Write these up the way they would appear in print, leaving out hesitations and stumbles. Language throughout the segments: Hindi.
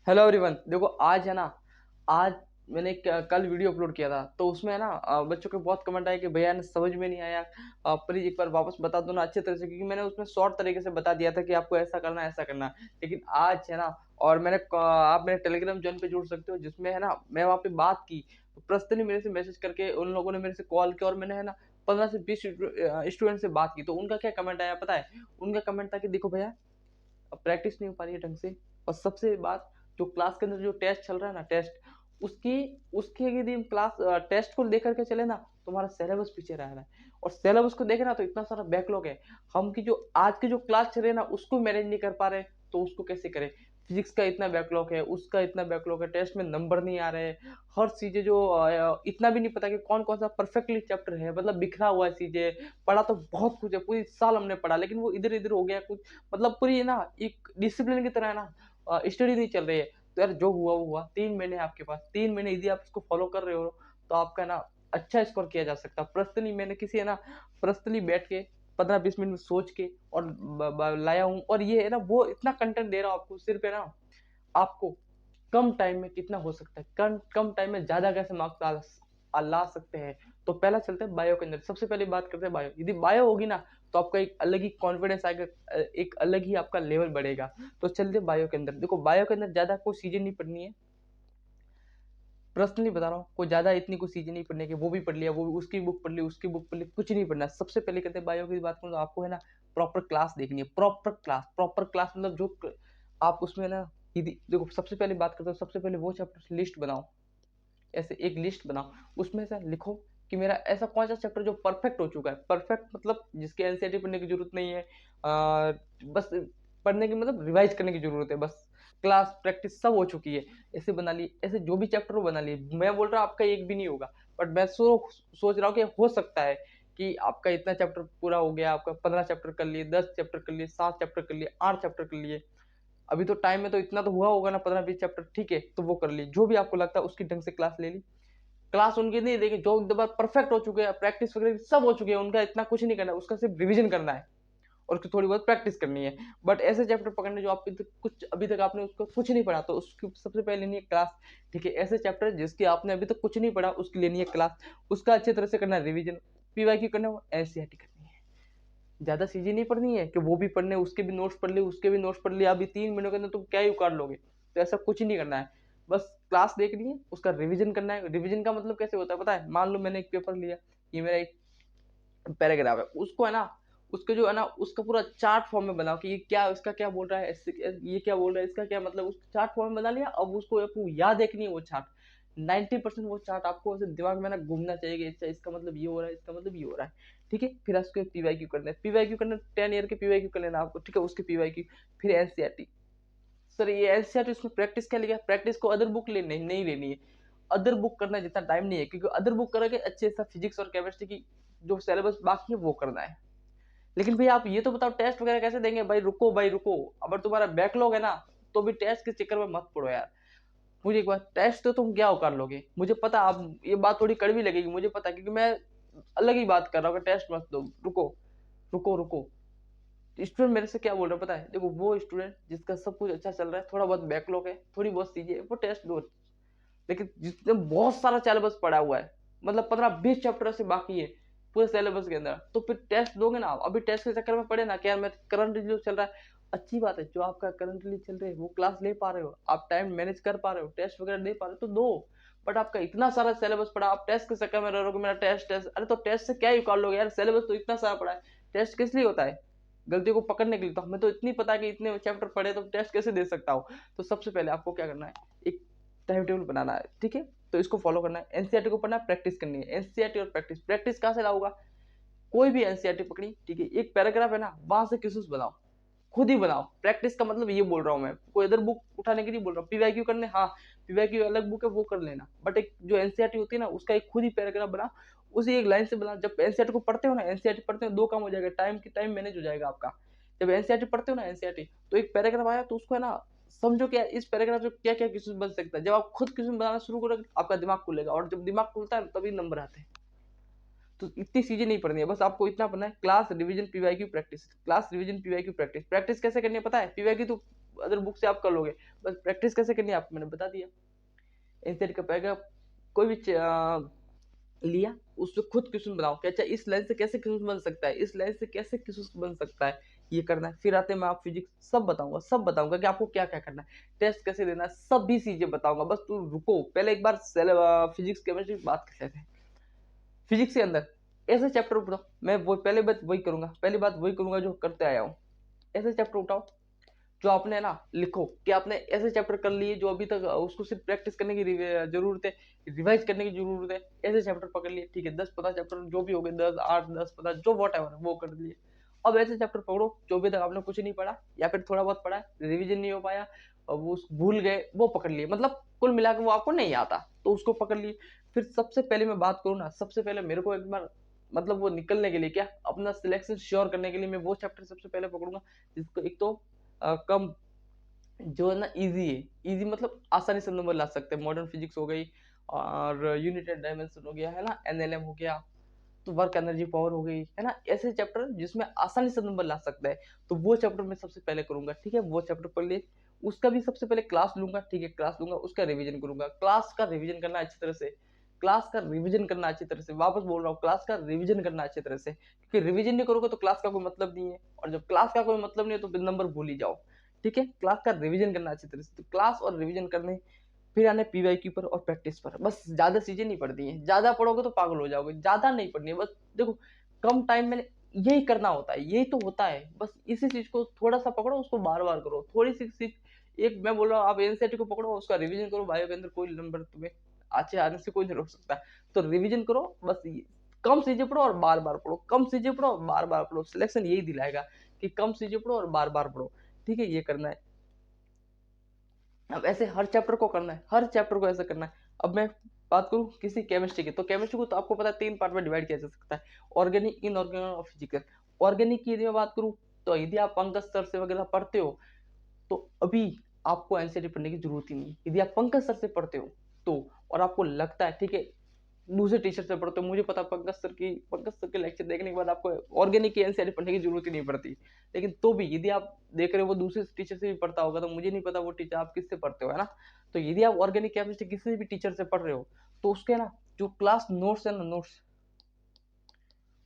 Hello everyone. देखो आज है ना, आज मैंने कल वीडियो अपलोड किया था तो उसमें है ना बच्चों के बहुत कमेंट आए कि भैया ने समझ में नहीं आया, प्लीज एक बार वापस बता दो ना अच्छे तरह से, क्योंकि मैंने उसमें शॉर्ट तरीके से बता दिया था कि आपको ऐसा करना है ऐसा करना है। लेकिन आज है ना, और आप मेरे टेलीग्राम जॉइन पे जुड़ सकते हो जिसमें है ना मैं वहाँ पे बात की, तो पर्सनली मेरे से मैसेज करके उन लोगों ने मेरे से कॉल किया और मैंने है ना 15 से 20 स्टूडेंट से बात की। तो उनका क्या कमेंट आया पता है? उनका कमेंट था कि देखो भैया, अब प्रैक्टिस नहीं हो पा रही है ढंग से, और सबसे बात, जो क्लास के अंदर जो टेस्ट चल रहा है ना, टेस्ट उसकी उसकी यदि हम क्लास टेस्ट को लेकर के चले ना तो हमारा सिलेबस पीछे रह रहा है, और सिलेबस को देखे ना तो इतना सारा बैकलॉग है। हम की जो आज की जो क्लास चल रही है ना उसको मैनेज नहीं कर पा रहे, तो उसको कैसे करें? फिजिक्स का इतना बैकलॉग है, उसका इतना बैकलॉग है, टेस्ट में नंबर नहीं आ रहे, हर चीजें जो इतना भी नहीं पता कि कौन कौन सा परफेक्टली चैप्टर है, मतलब बिखरा हुआ है चीजें। पढ़ा तो बहुत कुछ है, पूरी साल हमने पढ़ा, लेकिन वो इधर इधर हो गया कुछ, मतलब पूरी ना एक डिसिप्लिन की तरह है ना स्टडी नहीं चल रही है। तो यार जो हुआ वो हुआ, 3 महीने आपके पास, 3 महीने यदि आप इसको फॉलो कर रहे हो तो आपका ना अच्छा स्कोर किया जा सकता है। पर्सनली मैंने किसी है ना, पर्सनली बैठ के 15-20 मिनट में सोच के और लाया हूँ, और ये है ना वो इतना कंटेंट दे रहा हूँ आपको, सिर्फ है ना आपको कम टाइम में कितना हो सकता है, कम कम टाइम में ज्यादा कैसे मार्क्स ला सकते हैं। तो पहला चलते हैं बायो के अंदर। सबसे पहले बात करते हैं बायो। यदि बायो होगी ना तो आपका एक अलग ही कॉन्फिडेंस आएगा, एक अलग ही आपका लेवल बढ़ेगा। तो चलते हैं बायो के अंदर। देखो बायो के अंदर ज्यादा कोई चीजें नहीं पढ़नी है, पर्सनली बता रहा हूँ, कोई ज्यादा इतनी कोई चीजें नहीं पढ़ने की, वो भी पढ़ लिया, वो भी उसकी बुक पढ़ ली, उसकी बुक पढ़ ली, कुछ नहीं पढ़ना। सबसे पहले कहते हैं बायो की बात करूँ तो आपको है ना प्रॉपर क्लास देखनी है। प्रॉपर क्लास, प्रॉपर क्लास मतलब जो आप उसमें ना, यदि देखो सबसे पहले बात करते हो, सबसे पहले वो चैप्टर लिस्ट बनाओ, ऐसे एक लिस्ट बनाओ, उसमें से लिखो कि मेरा ऐसा कौन सा चैप्टर जो परफेक्ट हो चुका है। परफेक्ट मतलब जिसके एनसीईआरटी पढ़ने की जरूरत नहीं है, बस पढ़ने की मतलब रिवाइज करने की जरूरत है, बस क्लास प्रैक्टिस सब हो चुकी है, ऐसे बना लिए। ऐसे जो भी चैप्टर हो बना लिए। मैं बोल रहा हूँ आपका एक भी नहीं होगा, बट मैं सोच रहा हूँ कि हो सकता है कि आपका इतना चैप्टर पूरा हो गया, आपका 15 चैप्टर कर लिए, 10 चैप्टर कर लिए, 7 चैप्टर कर लिए, 8 चैप्टर कर लिए। अभी तो टाइम में तो इतना तो हुआ होगा ना, 15-20 चैप्टर, ठीक है, तो वो कर ली। जो भी आपको लगता है उसकी ढंग से क्लास ले ली। क्लास उनकी नहीं देखी जो एक बार परफेक्ट हो चुके हैं, प्रैक्टिस वगैरह सब हो चुकी है, उनका इतना कुछ नहीं करना है, उसका सिर्फ रिवीजन करना है और उसकी थोड़ी बहुत प्रैक्टिस करनी है। बट ऐसे चैप्टर पकड़ने जो आप कुछ अभी तक आपने उसको कुछ नहीं पढ़ा, तो उसकी सबसे पहले लेनी है क्लास। ठीक है, ऐसे चैप्टर जिसकी आपने अभी तक कुछ नहीं पढ़ा उसकी लेनी है क्लास, उसका अच्छी तरह से करना है रिवीजन। पीवाईक्यू करना है, वो एनसीईआरटी करनी है। ज्यादा चीजें नहीं पढ़नी है कि वो भी पढ़ने, उसके भी नोट्स पढ़ लिए, उसके भी नोट्स पढ़ लिए, अभी 3 महीनों के अंदर तुम क्या ही उकाड़ लोगे। तो ऐसा कुछ ही नहीं करना है, बस क्लास देखनी है, उसका रिवीजन करना है। रिवीजन का मतलब कैसे होता है पता है? मान लो मैंने एक पेपर लिया, ये मेरा एक पैराग्राफ है, उसको है ना, उसके जो है ना उसका पूरा चार्ट फॉर्म में बनाओ कि ये क्या, इसका क्या बोल रहा है, ये क्या बोल रहा है, इसका क्या मतलब, उस चार्ट फॉर्म में बना लिया। अब उसको आपको याद देखनी है वो चार्ट, 90% वो चार्ट आपको ऐसे दिमाग में ना घूमना चाहिए कि अच्छा इसका मतलब ये हो रहा है, इसका मतलब ये हो रहा है। ठीक है, फिर उसको पीवाईक्यू करना है, पीवाईक्यू करना 10 ईयर के पीवाईक्यू कर लेना आपको, ठीक है, उसके पीवाईक्यू। फिर एनसीईआरटी। सर ये एनसीईआरटी उसमें प्रैक्टिस क्या लिया? प्रैक्टिस को अदर बुक लेनी नहीं लेनी है, अदर बुक करना जितना टाइम नहीं है, क्योंकि अदर बुक करोगे अच्छे से फिजिक्स और केमिस्ट्री की जो सिलेबस बाकी है वो करना है। लेकिन भाई आप ये तो बताओ टेस्ट वगैरह कैसे देंगे? भाई रुको, भाई रुको, अगर तुम्हारा बैकलॉग है ना तो भी टेस्ट के चक्कर में मत पड़ो यार। मुझे एक बार, टेस्ट तो तुम क्या उकार लोगे, मुझे पता। आप ये बात थोड़ी कड़वी लगेगी मुझे पता, क्योंकि मैं अलग ही बात कर रहा हूँ कि टेस्ट मत दो। रुको, रुको, रुको। स्टूडेंट मेरे से क्या बोल रहे हैं पता है? देखो वो स्टूडेंट जिसका सब कुछ अच्छा चल रहा है, थोड़ा बहुत बैकलॉग है, थोड़ी बहुत चीजें है, वो टेस्ट दो। लेकिन जिसने बहुत सारा सिलेबस पढ़ा हुआ है, मतलब 15-20 चैप्टर से बाकी है पूरे सिलेबस के अंदर, तो फिर टेस्ट दोगे ना आप? अभी टेस्ट के चक्कर में पड़े ना कि यार मैं करंटली जो चल रहा है, अच्छी बात है, जो आपका करंटली चल रहा है वो क्लास ले पा रहे हो, आप टाइम मैनेज कर पा रहे हो, टेस्ट वगैरह दे पा रहे हो, तो दो। बट आपका इतना सारा सिलेबस पड़ा, आप टेस्ट के चक्कर में रहोगे, मेरा टेस्ट टेस्ट, अरे तो टेस्ट से क्या ही उकाल लोगे यार? सिलेबस तो इतना सारा पड़ा है, टेस्ट किस लिए होता है? गलतियों को पकड़ने के लिए। तो हमें तो इतनी पता है कि इतने चैप्टर पढ़े तो टेस्ट कैसे दे सकता हूँ। तो सबसे पहले आपको क्या करना है, एक टाइम टेबल बनाना है, ठीक है, तो इसको फॉलो करना है। एनसीईआरटी को पढ़ना है, प्रैक्टिस करनी है। एनसीईआरटी और प्रैक्टिस, प्रैक्टिस कहाँ से लाऊंगा? कोई भी एनसीईआरटी पकड़ी, ठीक है, एक पैराग्राफ है ना, वहां से क्वेश्चंस बनाओ, खुद ही बनाओ। प्रैक्टिस का मतलब ये बोल रहा हूँ मैं, कोई अदर बुक उठाने के लिए बोल रहा हूँ। पीवाईक्यू करने, हाँ, पीवाईक्यू अलग बुक है वो कर लेना, बट एक जो एनसीईआरटी होती है ना उसका एक खुद ही पैराग्राफ बना, उसी एक लाइन से बना। जब एनसीईआरटी को पढ़ते हो ना, एनसीईआरटी पढ़ते हो, दो काम हो जाएगा, टाइम मैनेज हो जाएगा आपका। जब एनसीईआरटी पढ़ते हो ना, एनसीईआरटी, तो एक पैराग्राफ आया तो उसको है ना समझो क्या इस पैराग्राफ से क्या क्या क्वेश्चन बन सकता है। जब आप खुद क्वेश्चन बनाना शुरू करोगे आपका दिमाग खुलेगा, और जब दिमाग खुलता है तभी नंबर आते हैं। तो इतनी चीजें नहीं पढ़नी है, बस आपको इतना पढ़ना है, class revision PYQ practice, class revision PYQ practice. Practice कैसे करनी है पता है? पीवाईक्यू तो अदर बुक से आप कर लोगे। बस प्रैक्टिस कैसे करनी है आपको मैंने बता दिया। एनसीईआरटी का पहले कोई भी लिया, उससे खुद क्वेश्चन बनाओ कि अच्छा इस लाइन से कैसे क्वेश्चन बन सकता है, इस लाइन से कैसे क्वेश्चन बन सकता है, ये करना है। फिर आते हैं मैं आप फिजिक्स, सब बताऊंगा कि आपको क्या क्या करना है, टेस्ट कैसे देना है, सभी चीजें बताऊंगा। बस तू रुको, पहले एक बार फिजिक्स केमिस्ट्री की बात कर लेते हैं। फिजिक्स के अंदर ऐसे चैप्टर उठाओ, मैं वो पहले बात वही करूंगा, पहली बात वही करूंगा जो करते आया हूँ। ऐसे चैप्टर उठाओ जो आपने ना लिखो कि आपने ऐसे चैप्टर कर लिए जो अभी तक उसको सिर्फ प्रैक्टिस करने की जरूरत है, रिवाइज करने की जरूरत है। ऐसे चैप्टर पकड़ लिए, ठीक है, 10-15 चैप्टर जो भी हो गए, 10, 8, 10, 15 जो वॉट एवर वो कर लिए। अब ऐसे चैप्टर पकड़ो जो अभी तक आपने कुछ नहीं पढ़ा या फिर थोड़ा बहुत पढ़ा, रिविजन नहीं हो पाया और वो भूल गए, वो पकड़ लिए, मतलब कुल मिला के वो आपको नहीं आता तो उसको पकड़ लिए। फिर सबसे पहले मैं बात करूँ ना, सबसे पहले मेरे को एक बार मतलब वो निकलने के लिए क्या अपना सिलेक्शन श्योर करने के लिए मैं वो चैप्टर सबसे पहले पकड़ूंगा जिसको एक तो कम जो है ना इजी है, इजी मतलब आसानी से नंबर ला सकते हैं। मॉडर्न फिजिक्स हो गई और यूनिट एंड डायमेंशन हो गया है ना, एनएलएम हो गया, तो वर्क एनर्जी पावर हो गई है ना, ऐसे चैप्टर जिसमें आसानी से नंबर ला सकता है तो वो चैप्टर मैं सबसे पहले करूंगा। ठीक है, वो चैप्टर पढ़ लिए, उसका भी सबसे पहले क्लास लूंगा। ठीक है, क्लास लूंगा, उसका रिवीजन करूंगा। क्लास का रिवीजन करना अच्छी तरह से, क्लास का रिवीजन करना अच्छी तरह से, वापस बोल रहा हूँ, क्लास का रिवीजन करना अच्छी तरह से, क्योंकि रिवीजन नहीं करोगे तो क्लास का कोई मतलब नहीं है, और जब क्लास का कोई मतलब नहीं है तो फिर नंबर भूल ही जाओ। ठीक है, क्लास का रिवीजन करना अच्छी तरह से, तो क्लास और रिवीजन करने, फिर आने पीवाईक्यू पर और प्रैक्टिस पर। बस ज्यादा चीजें नहीं पढ़नी है, ज्यादा पढ़ोगे तो पागल हो जाओगे, ज्यादा नहीं पढ़नी है। बस देखो कम टाइम में यही करना होता है, यही तो होता है, बस इसी चीज को थोड़ा सा पकड़ो, उसको बार बार करो, थोड़ी सी चीज। एक मैं बोल रहा हूँ आप एनसीईआरटी को पकड़ो, उसका रिवीजन करो, बायो के अंदर कोई नंबर तुम्हें अच्छे आने से कोई नहीं रोक सकता। तो रिवीजन करो बस, कम चीजें पढ़ो और बार बार पढ़ो, कम चीजें पढ़ो और बार बार पढ़ो। सिलेक्शन यही दिलाएगा कि कम चीजें पढ़ो और बार बार पढ़ो। ठीक है, ये करना है। अब ऐसे हर चैप्टर को करना है, हर चैप्टर को ऐसे करना है। अब मैं बात करूं किसी केमिस्ट्री की, तो केमिस्ट्री को तो आपको पता है 3 पार्ट में डिवाइड किया जा सकता है, ऑर्गेनिक, इनऑर्गेनिक और फिजिकल। ऑर्गेनिक की यदि मैं बात करूं तो यदि आप पंकज सर से वगैरह पढ़ते हो तो अभी आपको एनसीईआरटी पढ़ने की जरूरत ही नहीं। यदि आप पंकज सर से पढ़ते हो तो, और आपको लगता है ठीक है दूसरे टीचर से पढ़ते हो, मुझे पता पंकज सर के लेक्चर देखने के बाद आपको ऑर्गेनिक की एनसीईआरटी पढ़ने की जरूरत ही नहीं पड़ती। लेकिन तो भी यदि आप देख रहे हो वो दूसरे टीचर से भी पढ़ता होगा, तो मुझे नहीं पता वो टीचर आप किससे पढ़ते हो, है ना। तो यदि आप ऑर्गेनिक केमिस्ट्री किसी भी टीचर से पढ़ रहे हो तो उसके ना जो क्लास नोट्स है ना, नोट्स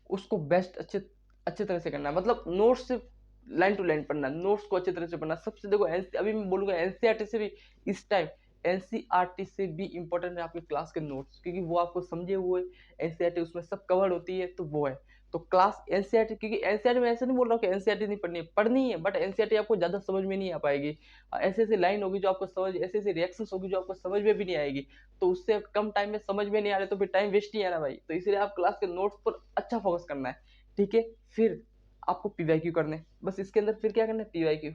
उसको बेस्ट अच्छे अच्छे तरह से करना है, मतलब नोट्स से लाइन टू लाइन पढ़ना है, नोट्स को अच्छे तरह से पढ़ना सबसे। देखो अभी मैं बोलूंगा एनसीईआरटी से भी इस टाइम एनसीईआरटी से भी इंपॉर्टेंट है आपके क्लास के नोट्स, क्योंकि वो आपको समझे हुए एनसीईआरटी उसमें सब कवर होती है, तो वो है। तो क्लास एनसीईआरटी, क्योंकि एनसीईआरटी में ऐसे नहीं बोल रहा हूँ कि एनसीईआरटी नहीं पढ़नी है, पढ़नी है, बट एनसीईआरटी आपको ज्यादा समझ में नहीं आ पाएगी। ऐसे ऐसे लाइन होगी जो आपको समझ, ऐसे ऐसे रिएक्शंस होगी जो आपको समझ में भी नहीं आएगी, तो उससे कम टाइम में समझ में नहीं आ रहे तो फिर टाइम वेस्ट ही है ना भाई। तो इसलिए आप क्लास के नोट्स पर अच्छा फोकस करना है। ठीक है, फिर आपको पीवाईक्यू करने, बस इसके अंदर फिर क्या करना है, PYQ,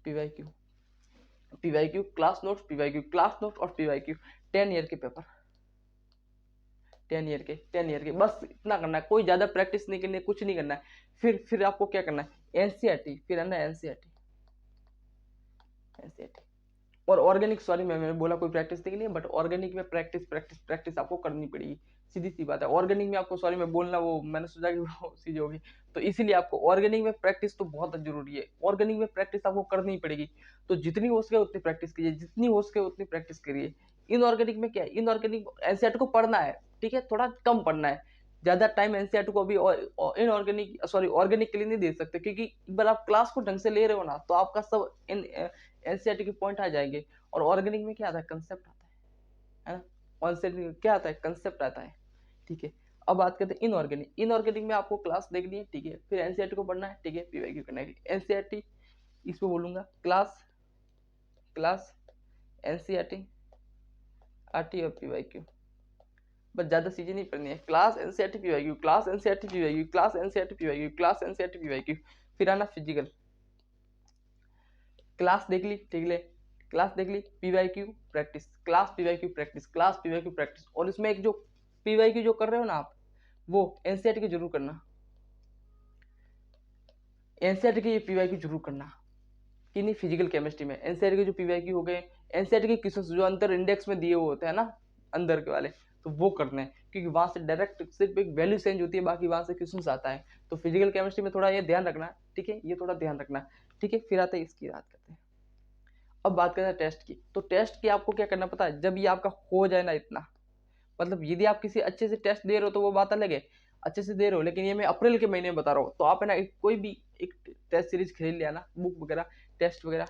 PYQ, PYQ, class notes, PYQ, class note और पीवाईक्यू। 10 ईयर के पेपर, 10 ईयर के बस इतना करना है, कोई ज्यादा प्रैक्टिस नहीं करनी है, कुछ नहीं करना है। फिर आपको क्या करना है, एनसीईआरटी, फिर है ना एनसीईआरटी, एनसीईआरटी और ऑर्गेनिक। सॉरी मैंने बोला कोई प्रैक्टिस नहीं है, बट ऑर्गेनिक में प्रैक्टिस प्रैक्टिस प्रैक्टिस आपको करनी पड़ेगी, सीधी सी बात है। ऑर्गेनिक में आपको, सॉरी मैं बोलना वो मैंने सोचा कि वो चीज होगी, तो इसीलिए आपको ऑर्गेनिक में प्रैक्टिस तो बहुत जरूरी है, ऑर्गेनिक में प्रैक्टिस आपको करनी ही पड़ेगी। तो जितनी हो सके उतनी प्रैक्टिस कीजिए, जितनी हो सके उतनी प्रैक्टिस करिए। इनऑर्गेनिक में क्या है, इनऑर्गेनिक एनसीईआरटी को पढ़ना है, ठीक है, थोड़ा कम पढ़ना है, ज्यादा टाइम एनसीईआरटी को अभी इनऑर्गेनिक सॉरी ऑर्गेनिक के लिए नहीं दे सकते, क्योंकि एक बार आप क्लास को ढंग से ले रहे हो ना तो आपका सब एनसीईआरटी के पॉइंट आ जाएंगे। और ऑर्गेनिक में क्या आता है, कंसेप्ट आता है ना, ऑनसेट क्या आता है, कंसेप्ट आता है। ठीक है, अब बात करते हैं इनऑर्गेनिक। इनऑर्गेनिक में आपको क्लास देखनी है, ठीक है, फिर एनसीईआरटी को पढ़ना है, ठीक है, पीवाईक्यू करना है। एनसीईआरटी इसमें बोलूंगा क्लास, क्लास, एनसीईआरटी, आरटी और पीवाईक्यू, बस ज्यादा चीजें नहीं पढ़नी है। Class NCERT PYQ, class NCERT PYQ, class NCERT PYQ, class NCERT PYQ. फिर आना फिजिकल, क्लास देख ली, ठीक है, क्लास देख ली, PYQ practice, class PYQ practice, class PYQ practice. और इसमें एक जो पीवाईक्यू जो कर रहे हो ना आप, वो एनसीईआरटी की जरूर करना, एनसीईआरटी की ये पीवाईक्यू जरूर करना कि नहीं, फिजिकल केमिस्ट्री में एनसीईआरटी के जो पीवाईक्यू हो गए, एनसीईआरटी के क्वेश्चंस जो अंतर इंडेक्स में दिए हुए होते हैं ना, अंदर के वाले, तो वो करने हैं। क्योंकि वहाँ से डायरेक्ट सिर्फ एक वैल्यू चेंज होती है, बाकी वहाँ से क्वेश्चन आता है। तो फिजिकल केमिस्ट्री में थोड़ा ये ध्यान रखना, ठीक है, ये थोड़ा ध्यान रखना, ठीक है। फिर आते हैं इसकी बात करते हैं। अब बात करते हैं टेस्ट की। तो टेस्ट की आपको क्या करना पता है, जब ये आपका हो जाए ना इतना, मतलब यदि आप किसी अच्छे से टेस्ट दे रहे हो तो वो बात अलग है, अच्छे से दे रहे हो, लेकिन ये मैं अप्रैल के महीने में बता रहा हूँ, तो आप है ना कोई भी एक टेस्ट सीरीज खरीद लिया ना, बुक वगैरह, टेस्ट वगैरह,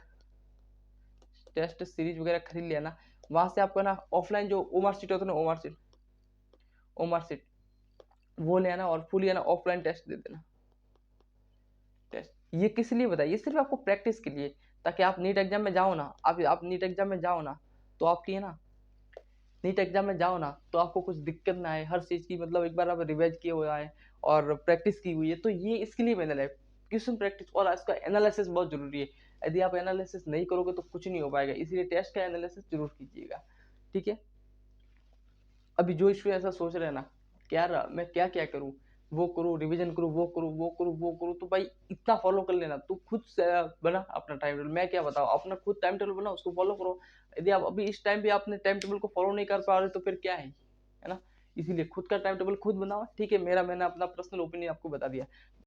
टेस्ट सीरीज वगैरह खरीद लिया ना, वहां से आपको ना ऑफलाइन जो ओमार सीट होता है ना, ओमार सीट वो ले आना और फुल है ना ऑफलाइन टेस्ट दे देना। टेस्ट ये किस लिए बताइए, सिर्फ आपको प्रैक्टिस के लिए, ताकि आप नीट एग्जाम में जाओ ना, आप नीट एग्जाम में जाओ ना, तो आपकी है ना, नीट एग्जाम में जाओ ना, तो आपको कुछ दिक्कत ना आए, हर चीज़ की मतलब एक बार आप रिवाइज किए हुआ है और प्रैक्टिस की हुई है, तो ये इसके लिए मैंने लाइफ क्वेश्चन प्रैक्टिस और इसका एनालिसिस बहुत जरूरी है। यदि आप एनालिसिस नहीं करोगे तो कुछ नहीं हो पाएगा, इसलिए टेस्ट का एनालिसिस जरूर कीजिएगा, ठीक है। अभी जो इशू ऐसा सोच रहे हैं ना कि यार मैं क्या क्या करूँ, वो करूँ, रिवीजन करूँ, वो करूँ, वो करूँ, वो करूँ, तो भाई इतना फॉलो कर लेना, तू खुद से बना अपना टाइम टेबल। मैं क्या बताऊँ, अपना खुद टाइम टेबल बना, उसको फॉलो करो। यदि आप अभी इस टाइम पे अपने टाइम टेबल को फॉलो नहीं कर पा रहे तो फिर क्या है ना। इसीलिए खुद का टाइम टेबल खुद बनाओ, ठीक है। मैंने अपना पर्सनल ओपिनियन आपको बता दिया।